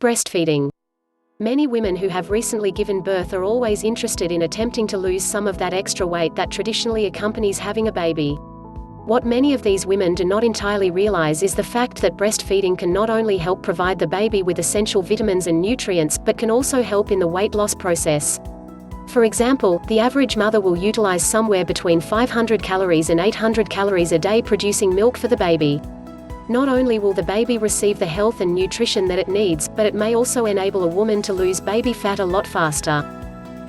Breastfeeding. Many women who have recently given birth are always interested in attempting to lose some of that extra weight that traditionally accompanies having a baby. What many of these women do not entirely realize is the fact that breastfeeding can not only help provide the baby with essential vitamins and nutrients, but can also help in the weight loss process. For example, the average mother will utilize somewhere between 500 calories and 800 calories a day producing milk for the baby. Not only will the baby receive the health and nutrition that it needs, but it may also enable a woman to lose baby fat a lot faster.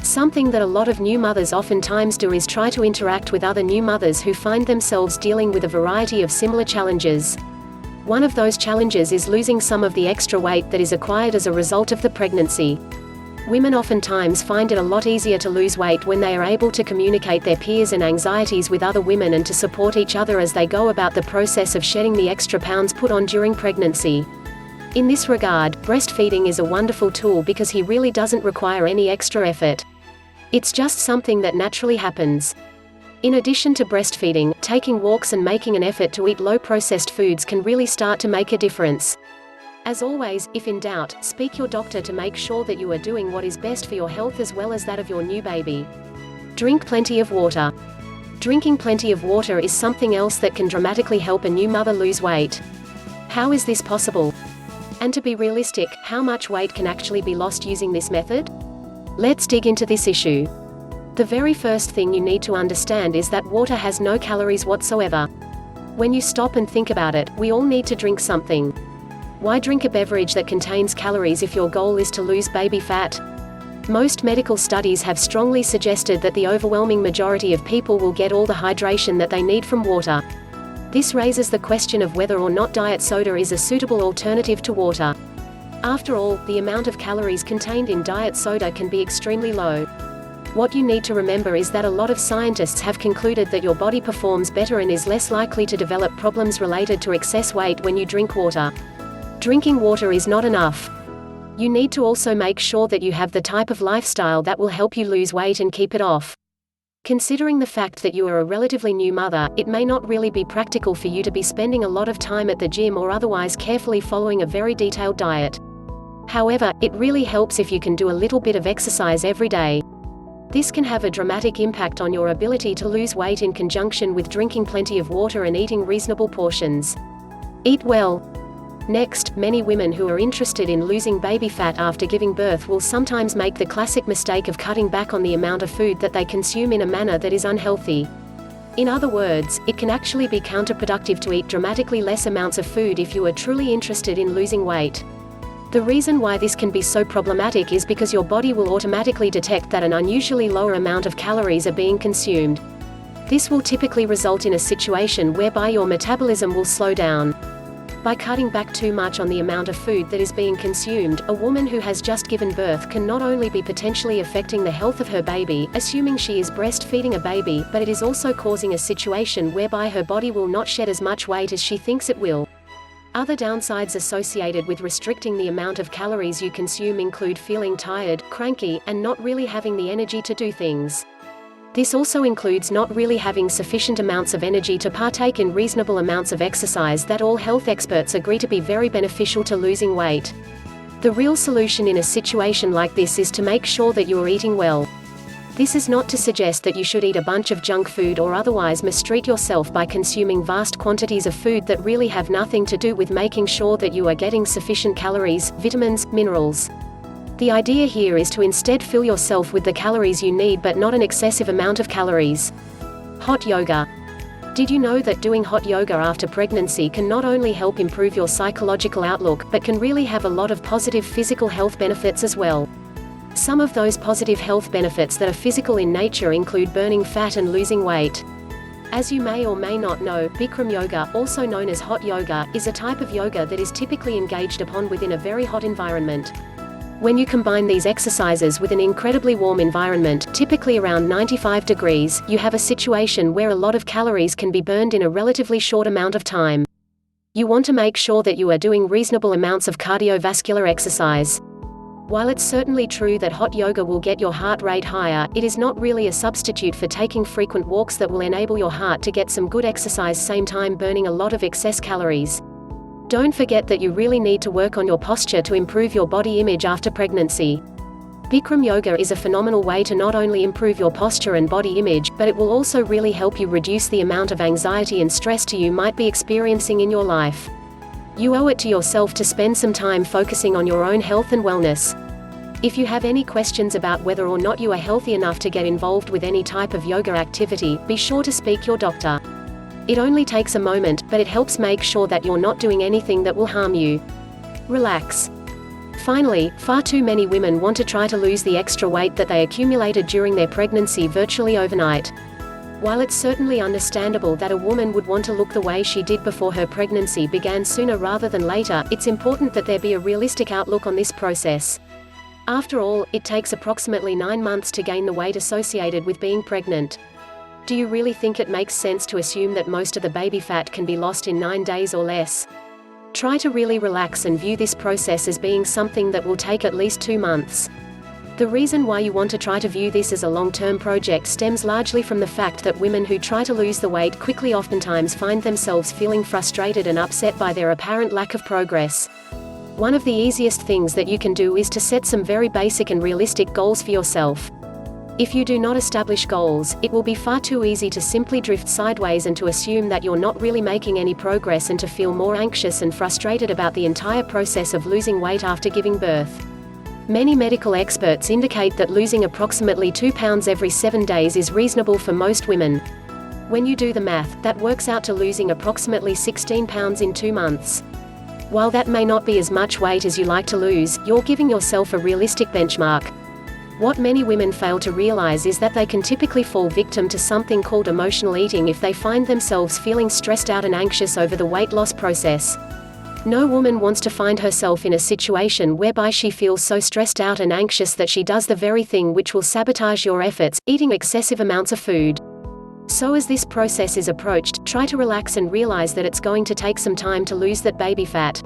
Something that a lot of new mothers oftentimes do is try to interact with other new mothers who find themselves dealing with a variety of similar challenges. One of those challenges is losing some of the extra weight that is acquired as a result of the pregnancy. Women oftentimes find it a lot easier to lose weight when they are able to communicate their fears and anxieties with other women and to support each other as they go about the process of shedding the extra pounds put on during pregnancy. In this regard, breastfeeding is a wonderful tool because he really doesn't require any extra effort. It's just something that naturally happens. In addition to breastfeeding, taking walks and making an effort to eat low-processed foods can really start to make a difference. As always, if in doubt, speak your doctor to make sure that you are doing what is best for your health as well as that of your new baby. Drink plenty of water. Drinking plenty of water is something else that can dramatically help a new mother lose weight. How is this possible? And to be realistic, how much weight can actually be lost using this method? Let's dig into this issue. The very first thing you need to understand is that water has no calories whatsoever. When you stop and think about it, we all need to drink something. Why drink a beverage that contains calories if your goal is to lose baby fat? Most medical studies have strongly suggested that the overwhelming majority of people will get all the hydration that they need from water. This raises the question of whether or not diet soda is a suitable alternative to water. After all, the amount of calories contained in diet soda can be extremely low. What you need to remember is that a lot of scientists have concluded that your body performs better and is less likely to develop problems related to excess weight when you drink water. Drinking water is not enough. You need to also make sure that you have the type of lifestyle that will help you lose weight and keep it off. Considering the fact that you are a relatively new mother, it may not really be practical for you to be spending a lot of time at the gym or otherwise carefully following a very detailed diet. However, it really helps if you can do a little bit of exercise every day. This can have a dramatic impact on your ability to lose weight in conjunction with drinking plenty of water and eating reasonable portions. Eat well. Next, many women who are interested in losing baby fat after giving birth will sometimes make the classic mistake of cutting back on the amount of food that they consume in a manner that is unhealthy. In other words, it can actually be counterproductive to eat dramatically less amounts of food if you are truly interested in losing weight. The reason why this can be so problematic is because your body will automatically detect that an unusually lower amount of calories are being consumed. This will typically result in a situation whereby your metabolism will slow down. By cutting back too much on the amount of food that is being consumed, a woman who has just given birth can not only be potentially affecting the health of her baby, assuming she is breastfeeding a baby, but it is also causing a situation whereby her body will not shed as much weight as she thinks it will. Other downsides associated with restricting the amount of calories you consume include feeling tired, cranky, and not really having the energy to do things. This also includes not really having sufficient amounts of energy to partake in reasonable amounts of exercise that all health experts agree to be very beneficial to losing weight. The real solution in a situation like this is to make sure that you are eating well. This is not to suggest that you should eat a bunch of junk food or otherwise mistreat yourself by consuming vast quantities of food that really have nothing to do with making sure that you are getting sufficient calories, vitamins, minerals. The idea here is to instead fill yourself with the calories you need but not an excessive amount of calories. Hot yoga. Did you know that doing hot yoga after pregnancy can not only help improve your psychological outlook, but can really have a lot of positive physical health benefits as well? Some of those positive health benefits that are physical in nature include burning fat and losing weight. As you may or may not know, Bikram yoga, also known as hot yoga, is a type of yoga that is typically engaged upon within a very hot environment. When you combine these exercises with an incredibly warm environment, typically around 95 degrees, you have a situation where a lot of calories can be burned in a relatively short amount of time. You want to make sure that you are doing reasonable amounts of cardiovascular exercise. While it's certainly true that hot yoga will get your heart rate higher, it is not really a substitute for taking frequent walks that will enable your heart to get some good exercise, same time burning a lot of excess calories. Don't forget that you really need to work on your posture to improve your body image after pregnancy. Bikram yoga is a phenomenal way to not only improve your posture and body image, but it will also really help you reduce the amount of anxiety and stress you might be experiencing in your life. You owe it to yourself to spend some time focusing on your own health and wellness. If you have any questions about whether or not you are healthy enough to get involved with any type of yoga activity, be sure to speak your doctor. It only takes a moment, but it helps make sure that you're not doing anything that will harm you. Relax. Finally, far too many women want to try to lose the extra weight that they accumulated during their pregnancy virtually overnight. While it's certainly understandable that a woman would want to look the way she did before her pregnancy began sooner rather than later, it's important that there be a realistic outlook on this process. After all, it takes approximately 9 months to gain the weight associated with being pregnant. Do you really think it makes sense to assume that most of the baby fat can be lost in 9 days or less? Try to really relax and view this process as being something that will take at least 2 months. The reason why you want to try to view this as a long-term project stems largely from the fact that women who try to lose the weight quickly oftentimes find themselves feeling frustrated and upset by their apparent lack of progress. One of the easiest things that you can do is to set some very basic and realistic goals for yourself. If you do not establish goals, it will be far too easy to simply drift sideways and to assume that you're not really making any progress and to feel more anxious and frustrated about the entire process of losing weight after giving birth. Many medical experts indicate that losing approximately 2 pounds every 7 days is reasonable for most women. When you do the math, that works out to losing approximately 16 pounds in 2 months. While that may not be as much weight as you like to lose, you're giving yourself a realistic benchmark. What many women fail to realize is that they can typically fall victim to something called emotional eating if they find themselves feeling stressed out and anxious over the weight loss process. No woman wants to find herself in a situation whereby she feels so stressed out and anxious that she does the very thing which will sabotage your efforts, eating excessive amounts of food. So as this process is approached, try to relax and realize that it's going to take some time to lose that baby fat.